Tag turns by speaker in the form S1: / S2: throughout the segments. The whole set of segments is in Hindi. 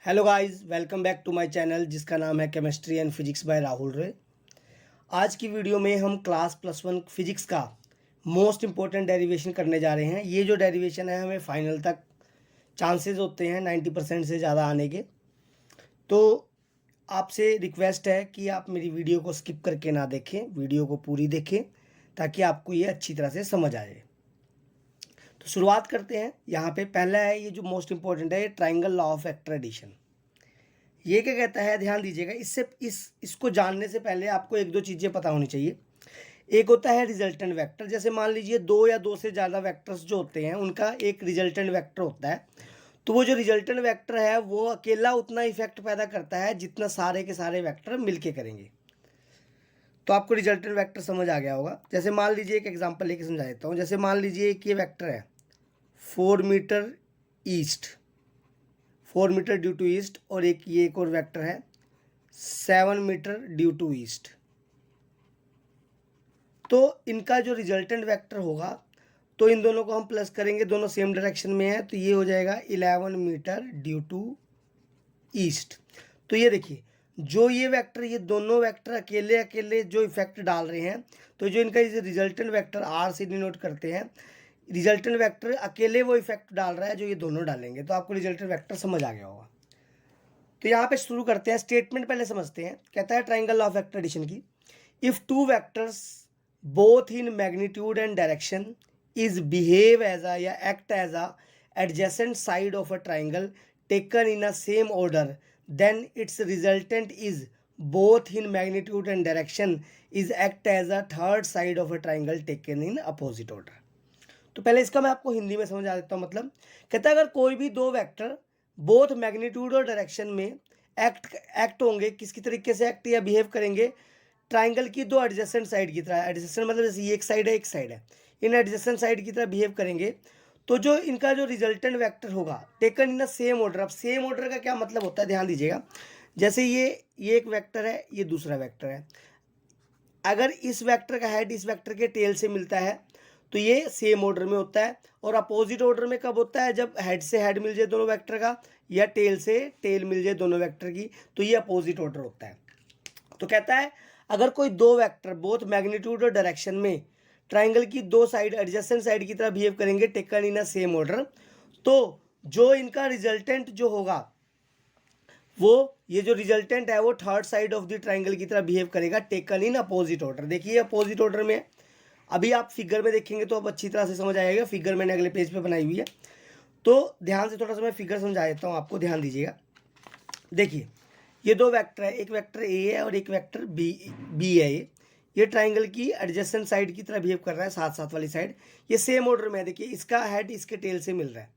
S1: Hello guys, welcome back to my channel जिसका नाम है chemistry and physics by Rahul Ray. आज की वीडियो में हम क्लास +1 फिजिक्स का मोस्ट इम्पोर्टेंट डेरिवेशन करने जा रहे हैं। ये जो डेरिवेशन है हमें फाइनल तक चांसेस होते हैं 90% से ज़्यादा आने के। तो आपसे रिक्वेस्ट है कि आप मेरी वीडियो को स्किप करके ना देखें, वीडियो को पूरी देखें ताकि आपको ये अच्छी तरह से समझ आ जाए। तो शुरुआत करते हैं। यहाँ पे पहला है, ये जो मोस्ट इम्पोर्टेंट है, triangle law of vector addition. ये क्या कहता है, ध्यान दीजिएगा। इसको जानने से पहले आपको एक दो चीज़ें पता होनी चाहिए। एक होता है रिजल्टेंट वेक्टर। जैसे मान लीजिए दो या दो से ज़्यादा वेक्टर्स जो होते हैं उनका एक रिजल्टेंट वेक्टर होता है। तो वो जो रिजल्टेंट वेक्टर है वो अकेला उतना इफेक्ट पैदा करता है जितना सारे के सारे वेक्टर मिलके करेंगे। तो आपको रिजल्टेंट वेक्टर समझ आ गया होगा। जैसे मान लीजिए एक एग्जांपल लेके समझा देता हूँ। जैसे मान लीजिए कि ये वेक्टर है 4 metre east, 4 metre due to east, और एक और वेक्टर है 7 मीटर ड्यू टू ईस्ट। तो इनका जो रिजल्टेंट वेक्टर होगा, तो इन दोनों को हम प्लस करेंगे, दोनों सेम डायरेक्शन में है, तो ये हो जाएगा 11 मीटर ड्यू टू ईस्ट। तो ये देखिए, जो ये वेक्टर, ये दोनों वेक्टर अकेले अकेले जो इफेक्ट डाल रहे हैं, तो जो इनका रिजल्टेंट वेक्टर आर से डिनोट करते हैं, रिजल्टेंट वेक्टर अकेले वो इफेक्ट डाल रहा है जो ये दोनों डालेंगे। तो आपको रिजल्टेंट वेक्टर समझ आ गया होगा। तो यहाँ पे शुरू करते हैं। स्टेटमेंट पहले समझते हैं। कहता है ट्राइंगल ऑफ वेक्टर एडिशन की, if two vectors both in magnitude and direction is behave as a या act as a adjacent side of a triangle taken in a same order, then its resultant is both in magnitude and direction is act as a third side of a triangle taken in opposite order. तो पहले इसका मैं आपको हिंदी में समझा देता हूँ। मतलब कहता है अगर कोई भी दो वेक्टर बोथ मैग्नीट्यूड और डायरेक्शन में एक्ट होंगे, किसकी तरीके से एक्ट या बिहेव करेंगे, ट्राइंगल की दो एडजेसेंट साइड की तरह। एडजेसेंट मतलब जैसे ये एक साइड है एक साइड है, इन एडजेसेंट साइड की तरह बिहेव करेंगे, तो जो इनका जो रिजल्टेंट वेक्टर होगा taken in the same order. अब सेम ऑर्डर का क्या मतलब होता है, ध्यान दीजिएगा। जैसे ये एक वेक्टर है, ये दूसरा वेक्टर है। अगर इस वेक्टर का हेड इस वेक्टर के टेल से मिलता है तो ये सेम ऑर्डर में होता है। और अपोजिट ऑर्डर में कब होता है, जब हेड से हेड मिल जाए दोनों वेक्टर का, या टेल से टेल मिल जाए दोनों वेक्टर की, तो ये अपोजिट ऑर्डर होता है। तो कहता है अगर कोई दो वेक्टर बोथ मैग्नीट्यूड और डायरेक्शन में ट्राइंगल की दो साइड एडजेसेंट साइड की तरह बिहेव करेंगे taken in a same order, तो जो इनका रिजल्टेंट जो होगा, वो ये जो रिजल्टेंट है वो third side of the triangle की तरह बिहेव करेगा टेकन इन अपोजिट ऑर्डर। देखिए अपोजिट ऑर्डर में अभी आप फिगर में देखेंगे तो अब अच्छी तरह से समझ आएगा। फिगर मैंने अगले पेज पे बनाई हुई है, तो ध्यान से थोड़ा सा मैं फिगर समझा देता हूँ आपको, ध्यान दीजिएगा। देखिए ये दो वेक्टर है, एक वेक्टर ए है और एक वेक्टर बी है। ये ट्राइंगल की एडजेसेंट साइड की तरह बिहेव कर रहा है, साथ साथ वाली साइड। ये सेम ऑर्डर में है। देखिए इसका हेड इसके टेल से मिल रहा है,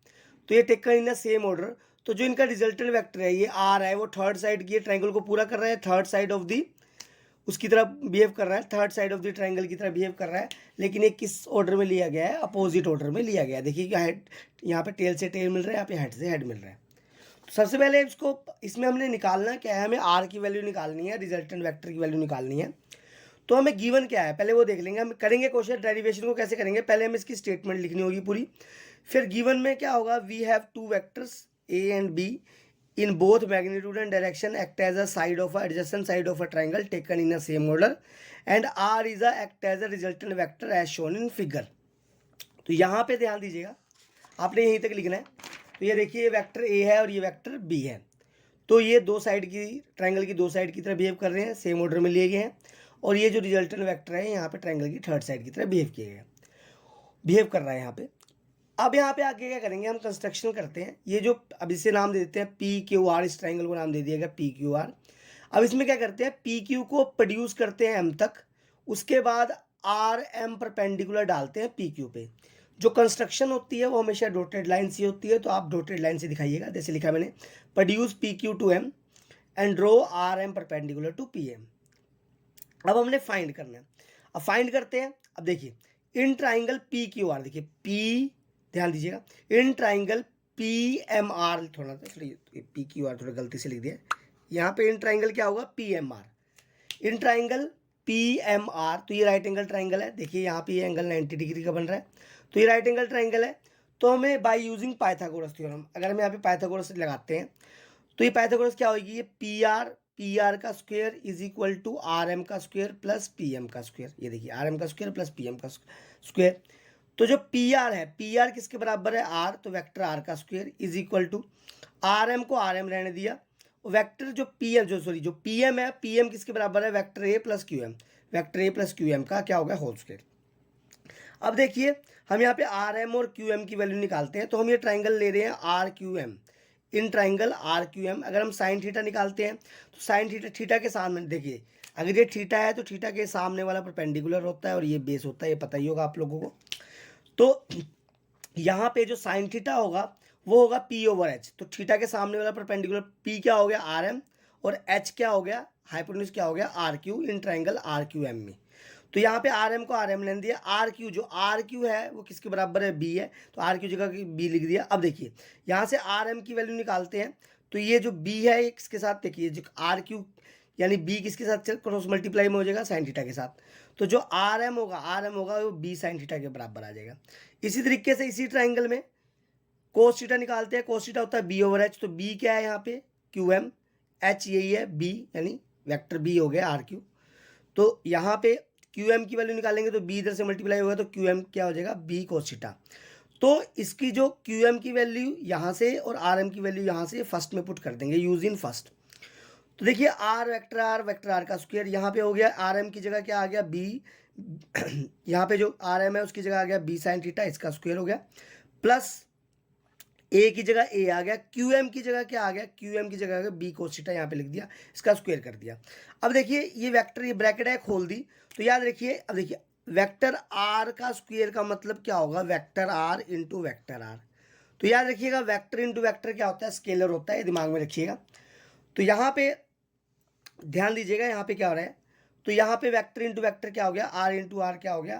S1: तो ये टेकन इन सेम ऑर्डर। तो जो इनका रिजल्टेंट वेक्टर है ये आर है, वो थर्ड साइड की ट्राइंगल को पूरा कर रहा है, थर्ड साइड ऑफ दी उसकी तरह बिहेव कर रहा है, third side of the triangle की तरह बिहेव कर रहा है। लेकिन ये किस ऑर्डर में लिया गया है, अपोजिट ऑर्डर में लिया गया है। देखिए क्या हेड, यहाँ पे टेल से टेल मिल रहा है, यहाँ पे हेड से हेड मिल रहा है। तो सबसे पहले इसमें हमने निकालना क्या है, हमें आर की वैल्यू निकालनी है, रिजल्टेंट वेक्टर की वैल्यू निकालनी है। तो हमें गिवन क्या है पहले वो देख लेंगे। हम करेंगे क्वेश्चन डेरिवेशन को कैसे करेंगे, पहले हमें इसकी स्टेटमेंट लिखनी होगी पूरी। फिर गिवन में क्या होगा, we have two vectors A and B in both magnitude and direction act as a side of a adjacent side of a triangle taken in a same order, and r is a act as a resultant vector as shown in figure। तो यहाँ पे ध्यान दीजिएगा, आपने यहीं तक लिखना है। तो ये देखिए ये वेक्टर ए है और ये वेक्टर बी है। तो ये दो साइड की ट्राइंगल की दो साइड की तरह बिहेव कर रहे हैं, सेम ऑर्डर में लिए गए हैं। और ये जो रिजल्टेंट वेक्टर है यहाँ पे ट्राइंगल की थर्ड साइड की तरह बिहेव कर रहा है यहाँ पे। अब यहाँ पे आगे क्या करेंगे, हम कंस्ट्रक्शन करते हैं। ये जो अब इसे नाम दे देते हैं पी क्यू आर, इस ट्राइंगल को नाम दे दिया गया पी क्यू आर। अब इसमें क्या करते हैं, पी क्यू को प्रोड्यूस करते हैं एम तक, उसके बाद आर एम परपेंडिकुलर डालते हैं पी क्यू पे। जो कंस्ट्रक्शन होती है वो हमेशा डॉटेड लाइन से होती है, तो आप डॉटेड लाइन से दिखाइएगा। जैसे लिखा मैंने, produce P Q to M and draw R M perpendicular to P M. अब हमने फाइंड करना है। अब फाइंड करते हैं। अब देखिए in triangle P Q R, देखिए पी, ध्यान दीजिएगा, in triangle P M R, थोड़ा पी क्यू आर थोड़ा गलती से लिख दिया यहाँ पे। इन ट्राइंगल क्या होगा, P M R, in triangle P M R. तो ये राइट एंगल ट्राइंगल है, देखिए यहाँ पे ये एंगल 90 डिग्री का बन रहा है, तो ये राइट एंगल ट्राइंगल है। तो हमें बाय यूजिंग पाइथागोरस थ्योरम, अगर हम यहाँ पे पाइथागोरस लगाते हैं तो ये पाइथागोरस क्या होगी, ये पी आर का square is equal to R M का स्क्वायर प्लस पी एम का स्क्वायर। ये देखिए आर एम का स्क्वायर प्लस पी एम का स्क्वायर। तो जो पी आर है, पी आर किसके बराबर है, आर, तो वेक्टर आर का square is equal to R M को आर एम रहने दिया, वेक्टर जो पी एम जो पी एम है, पी एम किसके बराबर है, vector A plus Q M, vector A plus Q M का क्या होगा, होल स्क्वायर। अब देखिए हम यहाँ पे आर एम और क्यू एम की वैल्यू निकालते हैं। तो हम ये ट्राइंगल ले रहे हैं R Q M, in triangle R Q M. अगर हम साइन थीटा निकालते हैं तो साइन थीटा, थीटा के सामने देखिए, अगर ये थीटा है तो थीटा के सामने वाला परपेंडिकुलर होता है और ये बेस होता है, ये पता ही होगा आप लोगों को। तो यहाँ पे जो साइन थीटा होगा वो होगा पी ओवर एच। तो थीटा के सामने वाला परपेंडिकुलर पी क्या हो गया, आर एम, और एच क्या हो गया, हाइपोटेन्यूज क्या हो गया, R Q, in triangle R Q M में। तो यहाँ पे आर एम को आर एम लेने दिया, आर क्यू, जो आर क्यू है वो किसके बराबर है, बी है, तो आर क्यू जगह बी लिख दिया। अब देखिए यहाँ से आर एम की वैल्यू निकालते हैं, तो ये जो बी है ये किसके साथ, देखिए जो आर क्यू यानी बी किसके साथ क्रॉस मल्टीप्लाई में हो जाएगा, साइन थीटा के साथ। तो जो आर एम होगा वो बी साइन थीटा के बराबर आ जाएगा। इसी तरीके से इसी ट्राइंगल में कोस थीटा निकालते हैं, कोस थीटा होता है बी ओवर एच। तो बी क्या है यहाँ पे, क्यू एम, एच यही है बी, यानी वेक्टर बी हो गया आर क्यू। तो यहाँ पे क्यू एम की वैल्यू निकालेंगे तो बी इधर से मल्टीप्लाई होगा, तो क्यू एम क्या हो जाएगा, बी कोस थीटा। तो इसकी जो क्यू एम की वैल्यू यहाँ से और आर एम की वैल्यू यहाँ से फर्स्ट में पुट कर देंगे, यूज इन फर्स्ट। तो देखिए आर वेक्टर आर का स्क्वायर यहाँ पे हो गया, आर एम की जगह क्या आ गया, बी, यहाँ पे जो आर एम है उसकी जगह आ गया बी साइन थीटा, इसका स्क्वायर हो गया, प्लस ए की जगह ए आ गया, क्यू एम की जगह क्या आ गया, क्यू एम की जगह आ गया बी कोस थीटा, यहाँ पे लिख दिया, इसका स्क्वायर कर दिया। अब देखिए ये वेक्टर, ये ब्रैकेट है खोल दी, तो याद रखिए। अब देखिए वेक्टर आर का स्क्वायर का मतलब क्या होगा, vector R into vector R. तो याद रखिएगा वेक्टर इंटू वेक्टर क्या होता है, स्केलर होता है, दिमाग में रखिएगा। तो यहाँ पे ध्यान दीजिएगा, यहाँ पे क्या हो रहा है, तो यहाँ पे वेक्टर इंटू वेक्टर क्या हो गया, आर इंटू आर क्या हो गया,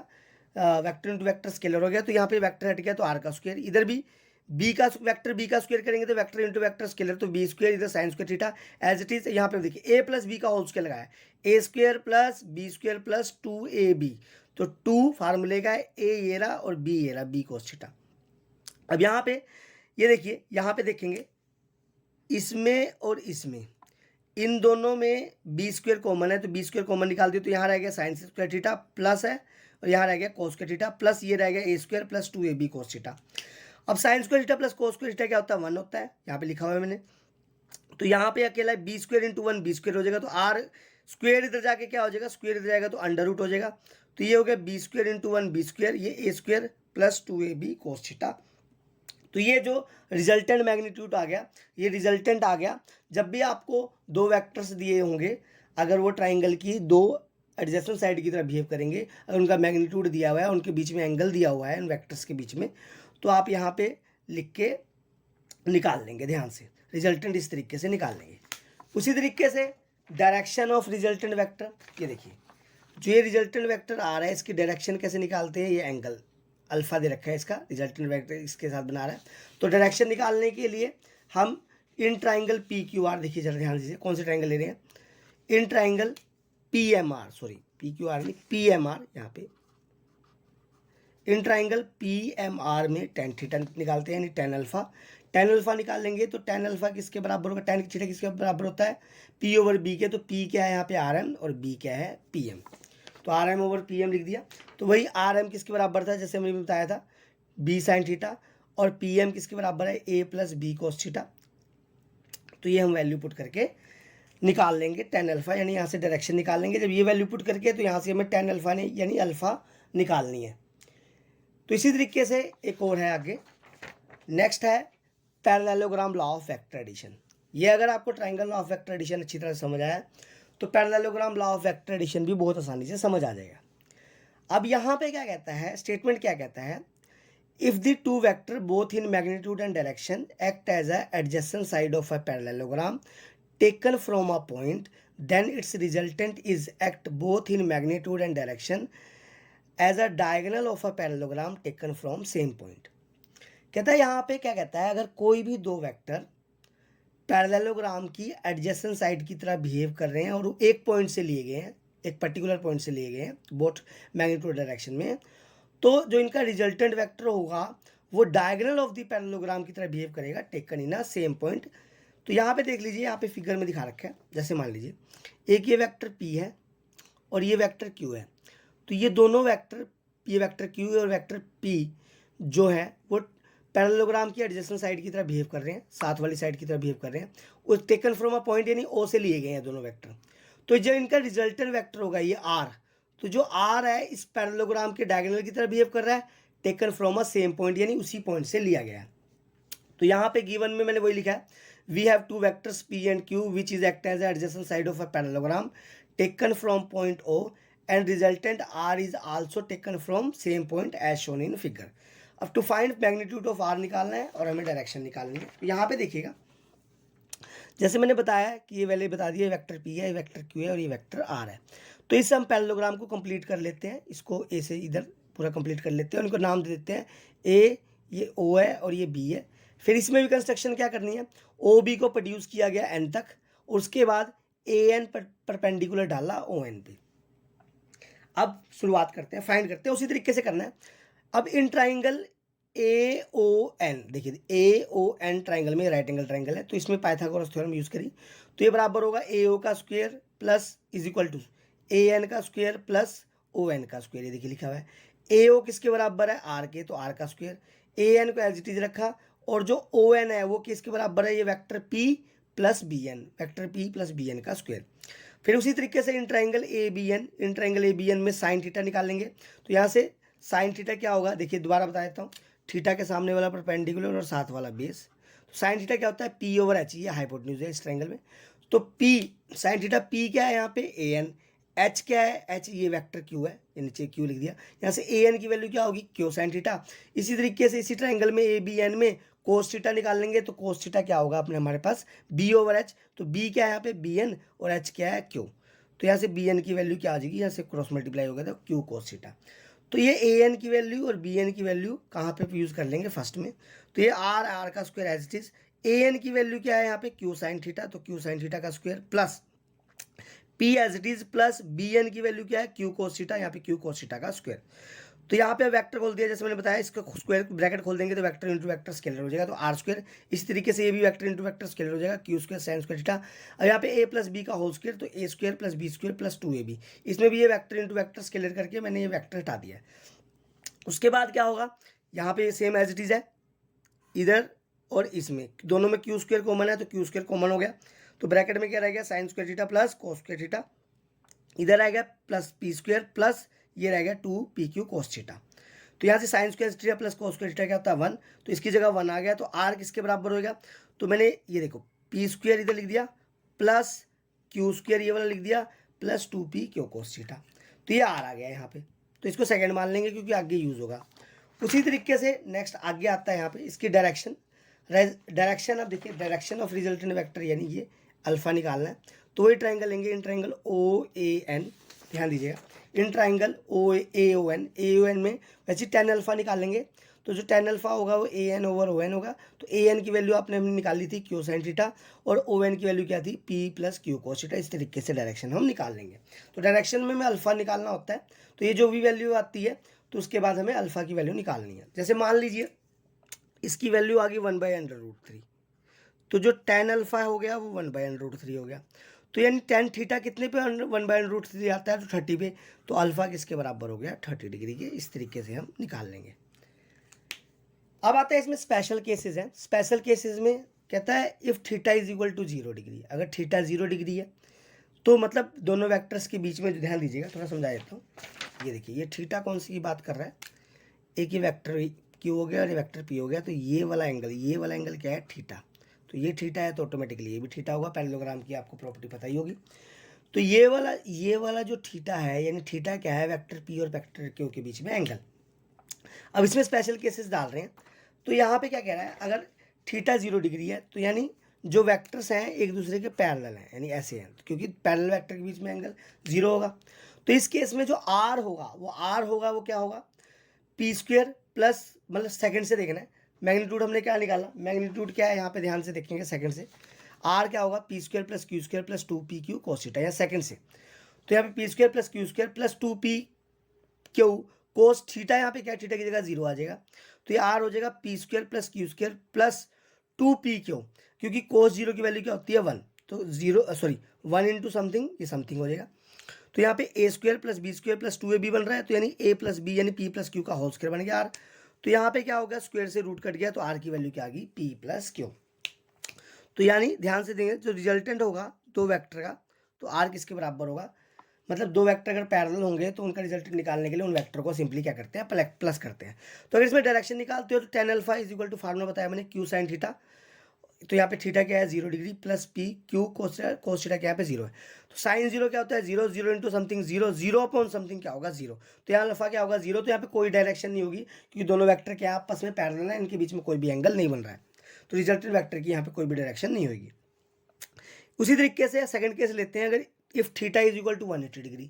S1: वेक्टर इंटू वेक्टर स्केलर हो गया। तो यहाँ पे वेक्टर हट गया तो आर का स्क्वायर, इधर भी बी का वेक्टर बी का स्क्वायर करेंगे तो वेक्टर इंटू वेक्टर स्केलर, तो बी स्क्वायर, इधर sine square theta as it is. यहाँ पे देखिए ए प्लस बी का होल स्क्वायर लगाया, A square plus B square plus 2ab, तो 2 फार्मूले का है, ए ये रहा और बी ये रहा, बी कोस थीटा। अब यहाँ पे ये देखिए, यहाँ पे देखेंगे इसमें और इसमें, इन दोनों में बी स्क्वायर कॉमन है, तो बी स्क्वायर कॉमन निकाल दिया, तो यहाँ रह गया साइन स्क्वायर थीटा प्लस है, और यहाँ रह गया कोस स्क्वायर थीटा प्लस ये रह गया A square plus 2ab cos theta. अब sine square theta plus cos square theta क्या होता है, 1 होता है, यहाँ पे लिखा हुआ है मैंने। तो यहाँ पे अकेला B square into 1 B square हो जाएगा, तो आर स्क्वायर इधर जाके क्या हो जाएगा, स्क्वायर इधर जाएगा तो अंडर रूट हो जाएगा। तो ये हो गया B square into 1 B square, ये A square plus 2ab cos theta. तो ये जो रिजल्टेंट मैग्नीट्यूड आ गया, ये रिजल्टेंट आ गया जब भी आपको दो वेक्टर्स दिए होंगे, अगर वो ट्राइंगल की दो एडजेसेंट साइड की तरह बिहेव करेंगे, अगर उनका मैग्नीट्यूड दिया हुआ है, उनके बीच में एंगल दिया हुआ है इन वेक्टर्स के बीच में, तो आप यहाँ पे लिख के निकाल लेंगे, ध्यान से रिजल्टेंट इस तरीके से निकाल लेंगे। उसी तरीके से डायरेक्शन ऑफ रिजल्टेंट वेक्टर, ये देखिए जो ये रिजल्टेंट वेक्टर आ रहा है इसकी डायरेक्शन कैसे निकालते हैं, ये एंगल अल्फा दे रखा है, इसका रिजल्टेंट वेक्टर इसके साथ बना रहा है। तो डायरेक्शन निकालने के लिए हम इन ट्राइंगल पी क्यू आर, देखिए जरा ध्यान दीजिए कौन से ट्राइंगल ले रहे हैं, in triangle P M R, sorry P Q R नहीं पी एम आर, यहाँ पे in triangle P M R में टेन थीटा निकालते हैं, यानी टेन अल्फा निकाल लेंगे। तो टेन अल्फा किसके बराबर होगा, टेन थीटा किसके बराबर होता है, पी ओवर बी के। तो पी क्या है यहाँ पे आर एम और बी क्या है पी एम, तो R M over P M लिख दिया। तो वही आर एम किसके बराबर था, जैसे मैंने बताया था बी साइन थीटा, और पी एम किसके बराबर है, ए प्लस बी कोस थीटा। तो ये हम वैल्यू पुट करके निकाल लेंगे टेन अल्फा, यानी यहाँ से डायरेक्शन निकाल लेंगे। जब ये वैल्यू पुट करके तो यहाँ से हमें टेन अल्फा ने यानी अल्फा निकालनी है। तो इसी तरीके से एक और है आगे, नेक्स्ट है parallelogram law of vector addition. ये अगर आपको triangle law of vector addition अच्छी तरह समझ आया तो parallelogram law of vector addition भी बहुत आसानी से समझ आ जाएगा। अब यहाँ पे क्या कहता है, स्टेटमेंट क्या कहता है, if the two vector both in magnitude and direction act as a adjacent side of a parallelogram taken from a point, then its resultant is act both in magnitude and direction as a diagonal of a parallelogram taken from same point। कहता है यहाँ पे क्या कहता है, अगर कोई भी दो वेक्टर पैरेललोग्राम की एडजेसेंट साइड की तरह बिहेव कर रहे हैं और एक पॉइंट से लिए गए हैं, एक पर्टिकुलर पॉइंट से लिए गए हैं बोथ मैग्नीट्यूड डायरेक्शन में, तो जो इनका रिजल्टेंट वेक्टर होगा वो डायगोनल ऑफ द पैरेललोग्राम की तरह बिहेव करेगा taken in a same point. तो यहाँ पे देख लीजिए, यहाँ पे फिगर में दिखा रखा है, जैसे मान लीजिए एक ये वेक्टर P है और ये वेक्टर Q है, तो ये दोनों वेक्टर, ये वेक्टर Q और वेक्टर P जो है वो पैरेललोग्राम की एडजेसेंट साइड की तरह बिहेव कर रहे हैं, साथ वाली साइड की तरह बिहेव कर रहे हैं, वो टेकन फ्रॉम अ पॉइंट यानी O से लिए गए हैं दोनों वेक्टर। तो जब इनका रिजल्टेंट वेक्टर होगा ये R, तो जो R है इस पैरेललोग्राम के डायगोनल की तरह बिहेव कर रहा है, taken from a same point यानी उसी पॉइंट से लिया गया है। तो यहाँ पे गिवन में मैंने वही लिखा है, we have two vectors P and Q which is act as adjacent side of a parallelogram taken from point O and resultant R is also taken from same point as shown in figure। अब to find magnitude of R निकालना है और हमें डायरेक्शन निकालनी है। तो यहाँ पे देखिएगा, जैसे मैंने बताया कि ये वैल्यू बता दिया, वेक्टर P है, वेक्टर Q है और ये वेक्टर R है। तो इससे हम पैरेललोग्राम को कंप्लीट कर लेते हैं, इसको A से इधर पूरा कंप्लीट कर लेते हैं, उनको नाम दे देते हैं A, ये O है और ये B है। फिर इसमें भी कंस्ट्रक्शन क्या करनी है, OB को प्रोड्यूस किया गया N तक, और उसके बाद AN परपेंडिकुलर डाला ON पे। अब शुरुआत करते हैं, फाइंड करते हैं, उसी तरीके से करना है। अब इन ट्राइंगल AON, देखिए AON ट्राइंगल में राइट एंगल ट्राइंगल है, तो इसमें पाइथागोरस थ्योरम यूज करी, तो ये बराबर होगा AO का square plus is equal to AN का स्क्वायर प्लस ON का स्क्वायर। ये देखिए लिखा हुआ है, AO किसके बराबर है, R के, तो R का स्क्वायर, AN को एज इट इज रखा, और जो ON है वो किसके बराबर है, ये vector P plus BN, vector P plus BN का स्क्वायर। फिर उसी तरीके से इन ट्राइंगल ABN में साइन थीटा निकाल लेंगे। तो यहाँ से साइन थीटा क्या होगा, देखिए दोबारा बता देता हूँ, थीटा के सामने वाला परपेंडिकुलर और साथ वाला बेस। तो साइन थीटा क्या होता है, P ओवर H, ये हाइपोटेन्यूज है इस ट्राइंगल में। तो P साइन थीटा P क्या है यहाँ पे AN, H क्या है, H ये वेक्टर Q है, ये नीचे Q लिख दिया, यहाँ से AN की वैल्यू क्या होगी, Q साइन थीटा। इसी तरीके से इसी ट्राइंगल में ABN में कोस थीटा निकाल लेंगे, तो कोस थीटा क्या होगा अपने हमारे पास B ओवर H, तो B क्या है यहाँ पे BN और H क्या है Q। तो यहाँ से BN की वैल्यू क्या आ जाएगी, यहाँ से क्रॉस मल्टीप्लाई होगा तो Q कोस थीटा। तो ये AN की वैल्यू और BN की वैल्यू कहाँ पे यूज़ कर लेंगे फर्स्ट में, तो ये R का square as it is, AN की वैल्यू क्या है यहाँ पे Q साइन थीटा, तो Q साइन थीटा का square plus P as it is plus BN की वैल्यू क्या है Q कोस थीटा, यहाँ पे Q कोस थीटा का स्क्वायर। तो यहाँ पे वेक्टर खोल दिया, जैसे मैंने बताया, इसका स्क्वायर ब्रैकेट खोल देंगे तो वेक्टर इंटू वेक्टर स्केलर हो जाएगा, तो R स्क्वायर। इस तरीके से ये भी वेक्टर इंटू वेक्टर स्केलर हो जाएगा, Q square sine square theta. और यहाँ पे A प्लस B का होल स्क्वायर, तो A square plus B square plus 2AB, इसमें भी ये वेक्टर इंटू वेक्टर स्केलर करके मैंने ये वेक्टर हटा दिया है। उसके बाद क्या होगा, यहाँ पे सेम एज इट इज है, इधर और इसमें दोनों में Q स्क्वायर कॉमन है, तो Q स्क्वायर कॉमन हो गया, तो ब्रैकेट में क्या रह गया, sign square theta plus cos square theta, इधर आ गया प्लस P स्क्वायर प्लस ये रह गया 2PQ कोस थीटा। तो यहाँ से sign square theta plus cos square theta क्या होता है 1, तो इसकी जगह 1 आ गया, तो R किसके बराबर होगा, तो मैंने ये देखो P स्क्वायर इधर लिख दिया प्लस Q स्क्वायर ये वाला लिख दिया प्लस 2PQ कोस थीटा, तो ये R आ गया यहाँ पे। तो इसको सेकंड मान लेंगे क्योंकि आगे यूज होगा। उसी तरीके से नेक्स्ट आगे आता है यहाँ पे इसकी डायरेक्शन। अब देखिए डायरेक्शन ऑफ रिजल्टेंट वेक्टर यानी ये अल्फा निकालना है, तो वही ट्राइंगल लेंगे, इन ट्राइंगल OAN, ध्यान दीजिएगा, इन ट्राइंगल AON में वैसे tan अल्फा निकालेंगे, तो जो tan अल्फा होगा वो AN ओवर ON होगा। तो AN की वैल्यू आपने हमने निकाली थी Q साइन थीटा, और ON की वैल्यू क्या थी P plus Q cos theta. इस तरीके से डायरेक्शन हम निकाल लेंगे। तो डायरेक्शन में हमें अल्फा निकालना होता है, तो ये जो भी वैल्यू आती है तो उसके बाद हमें अल्फा की वैल्यू निकालनी है। जैसे मान लीजिए इसकी वैल्यू आ गई 1/√3, तो जो tan अल्फा हो गया वो 1/√3 हो गया। तो यानी tan थीटा कितने पे 1/√3 आता है, तो 30 पे, तो अल्फा किसके बराबर हो गया 30 डिग्री के। इस तरीके से हम निकाल लेंगे। अब आता है इसमें स्पेशल केसेस हैं। स्पेशल केसेस में कहता है if theta is equal to 0 degree, अगर थीटा 0 डिग्री है तो मतलब दोनों वेक्टर्स के बीच में, ध्यान दीजिएगा थोड़ा समझा देता हूँ। ये देखिए ये थीटा कौन सी की बात कर रहा है, एक ही वेक्टर Q हो गया और ये वेक्टर P हो गया, तो ये वाला एंगल क्या है थीटा, तो ये थीटा है तो ऑटोमेटिकली ये भी थीटा होगा। पैरेललोग्राम की आपको प्रॉपर्टी पता ही होगी। तो ये वाला जो थीटा है, यानी थीटा क्या है, वेक्टर P और वेक्टर Q के बीच में एंगल। अब इसमें स्पेशल केसेस डाल रहे हैं, तो यहाँ पे क्या कह रहा है, अगर थीटा 0 डिग्री है तो यानी जो वेक्टर्स हैं एक दूसरे के पैरेलल हैं, यानी ऐसे हैं, क्योंकि पैरेलल वेक्टर के बीच में एंगल 0 होगा। तो इस केस में जो R होगा वो क्या होगा, P स्क्वायर प्लस, मतलब सेकंड से देखना है, मैग्नीट्यूड हमने क्या निकाला, मैग्नीट्यूड क्या है यहाँ पे ध्यान से देखेंगे सेकंड से, R क्या होगा P square plus Q square plus 2PQ cos theta, या सेकंड से, तो यहाँ पे P square plus Q square plus 2PQ कोस थीटा, यहाँ पे क्या थीटा की जगह 0 आ जाएगा, तो ये R हो जाएगा P square plus Q square plus 2PQ। क्योंकि कोस जीरो की वैल्यू क्या होती है 1, तो 1 इंटू समथिंग, ये समथिंग हो जाएगा। तो यहाँ पे A square plus B square plus 2ab बन रहा है, तो यानी a प्लस बी यानी p प्लस क्यू का होल स्क्वायर बन गया r। तो यहाँ पे क्या हो गया, स्क्वायर से रूट कट गया, तो r की वैल्यू क्या आ गई, p प्लस क्यू। तो यानी ध्यान से देंगे, जो रिजल्टेंट होगा दो वेक्टर का, तो r किसके बराबर होगा, मतलब दो वेक्टर अगर पैरेलल होंगे तो उनका रिजल्टेंट निकालने के लिए उन वेक्टर को सिंपली क्या करते हैं, प्लस करते हैं। तो अगर इसमें डायरेक्शन निकालते हो तो tan alpha is equal to formula बताया मैंने q sin थीटा, तो यहाँ पे थीटा क्या है 0 degree plus P Q cos theta क्या यहाँ पे 0 है। तो साइन 0 क्या होता है 0, 0 इंटू समथिंग 0, 0 अपॉन समथिंग क्या होगा 0। तो यहाँ अल्फा क्या होगा 0। तो यहाँ पे कोई डायरेक्शन नहीं होगी क्योंकि दोनों वेक्टर क्या आपस में पैरेलल है, इनके बीच में कोई भी एंगल नहीं बन रहा है, तो रिजल्टेंट वेक्टर की यहाँ पे कोई भी डायरेक्शन नहीं होगी। उसी तरीके से सेकंड केस लेते हैं, अगर if theta is equal to 180 degree,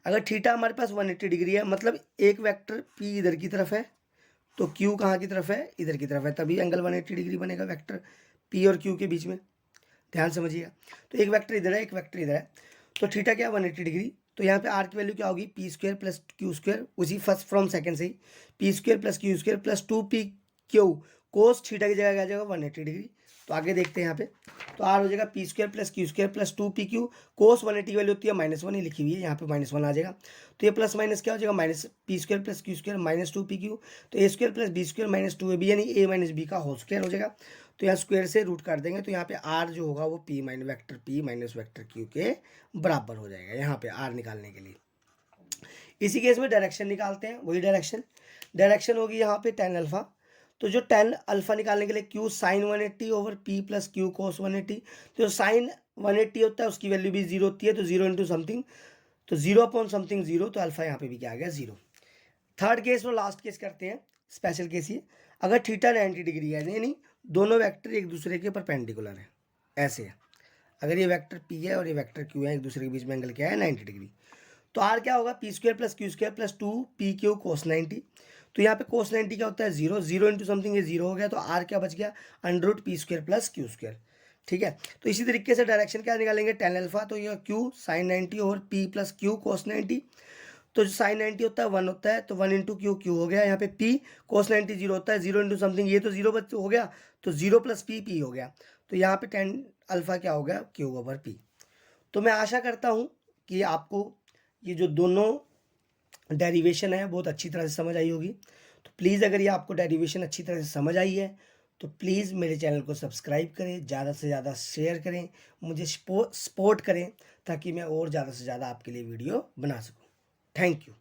S1: अगर थीटा हमारे पास 180 डिग्री है, मतलब एक वेक्टर पी इधर की तरफ है तो क्यू कहाँ की तरफ है, इधर की तरफ है, तभी एंगल 180 डिग्री बनेगा वेक्टर पी और क्यू के बीच में। ध्यान समझिएगा, तो एक वेक्टर इधर है, एक वेक्टर इधर है, तो थीटा क्या 180 डिग्री, तो यहाँ पे आर की वैल्यू क्या होगी P square plus Q square, उसी फर्स्ट फ्रॉम सेकंड से ही P square plus Q square plus 2p Q cos theta की जगह क्या जाएगा 180 डिग्री। तो आगे देखते हैं यहाँ पे, तो आर हो जाएगा P square plus Q square plus 2p Q cos 180 की वैल्यू होती है -1 ही लिखी हुई है, यहाँ पे -1 आ जाएगा। तो ये प्लस माइनस क्या हो जाएगा minus P square plus Q square minus 2p Q, तो A square plus B square minus 2ab यानी a माइनस बी का होल स्क्वायर हो जाएगा। तो यहाँ स्क्वायर से रूट काट देंगे, तो यहाँ पे r जो होगा वो p माइनस वेक्टर q के बराबर हो जाएगा, यहाँ पे r निकालने के लिए। इसी केस में डायरेक्शन निकालते हैं, वही डायरेक्शन होगी यहाँ पे tan अल्फा, तो जो tan अल्फा निकालने के लिए q sine 180 over p plus Q cos 180, तो साइन 180 होता है उसकी वैल्यू भी 0 होती है, तो 0 इंटू समथिंग, तो 0 अपॉन समथिंग 0, तो अल्फा यहाँ पे भी क्या आ गया 0। थर्ड केस और लास्ट केस करते हैं, स्पेशल केस ये, अगर थीटा 90 डिग्री है यानी दोनों वेक्टर एक दूसरे के परपेंडिकुलर है, ऐसे है, अगर ये वेक्टर p है और ये वेक्टर q है, एक दूसरे के बीच में एंगल क्या है 90 डिग्री, तो r क्या होगा P square plus Q square plus 2p कोस 90। तो यहाँ पे कोस 90 क्या होता है 0, 0 इंटू समथिंग ये 0 हो गया, तो r क्या बच गया under root P square plus Q square. ठीक है, तो इसी तरीके से डायरेक्शन क्या निकालेंगे tan अल्फा, तो ये q साइन 90 और p प्लस क्यू कोस 90, तो जो साइन 90 होता है 1 होता है, तो 1 इंटू क्यू हो गया, यहाँ पे p कोस 90 0 होता है, 0 इंटू समथिंग ये तो 0 हो गया, तो 0 प्लस p हो गया, तो यहाँ पे tan अल्फा क्या हो गया q ओवर p। तो मैं आशा करता हूँ कि आपको ये जो दोनों डेरिवेशन है बहुत अच्छी तरह से समझ आई होगी। तो प्लीज़ अगर ये आपको डेरिवेशन अच्छी तरह से समझ आई है तो प्लीज़ मेरे चैनल को सब्सक्राइब करें, ज़्यादा से ज़्यादा शेयर करें, मुझे सपोर्ट करें ताकि मैं और ज़्यादा से ज़्यादा आपके लिए वीडियो बना सकूं। Thank you.